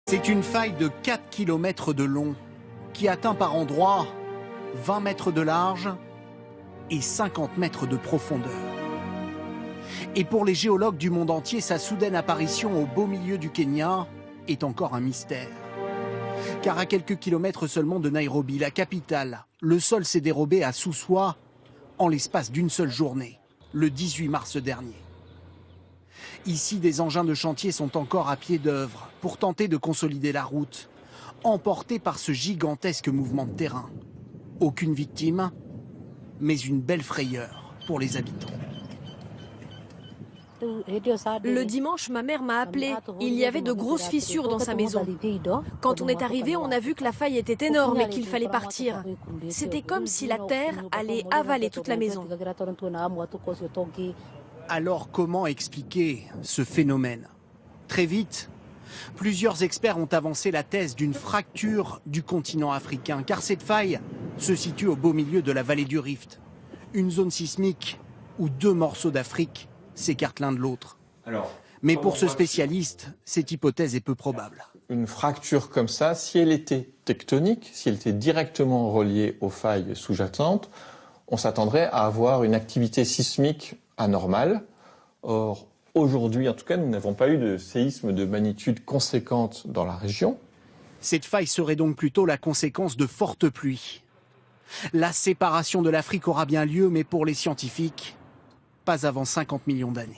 C'est une faille de 4 km de long qui atteint par endroits 20 mètres de large et 50 mètres de profondeur. Et pour les géologues du monde entier, sa soudaine apparition au beau milieu du Kenya est encore un mystère. Car à quelques kilomètres seulement de Nairobi, la capitale, le sol s'est dérobé à Suswa en l'espace d'une seule journée, le 18 mars dernier. Ici, des engins de chantier sont encore à pied d'œuvre pour tenter de consolider la route, emportés par ce gigantesque mouvement de terrain. Aucune victime, mais une belle frayeur pour les habitants. Le dimanche, ma mère m'a appelé. Il y avait de grosses fissures dans sa maison. Quand on est arrivé, on a vu que la faille était énorme et qu'il fallait partir. C'était comme si la terre allait avaler toute la maison. Alors comment expliquer ce phénomène? Très vite, plusieurs experts ont avancé la thèse d'une fracture du continent africain, car cette faille se situe au beau milieu de la vallée du Rift, une zone sismique où deux morceaux d'Afrique s'écartent l'un de l'autre. Mais pour ce spécialiste, cette hypothèse est peu probable. Une fracture comme ça, si elle était tectonique, si elle était directement reliée aux failles sous-jacentes, on s'attendrait à avoir une activité sismique anormale. Or, aujourd'hui, en tout cas, nous n'avons pas eu de séisme de magnitude conséquente dans la région. Cette faille serait donc plutôt la conséquence de fortes pluies. La séparation de l'Afrique aura bien lieu, mais pour les scientifiques, pas avant 50 millions d'années.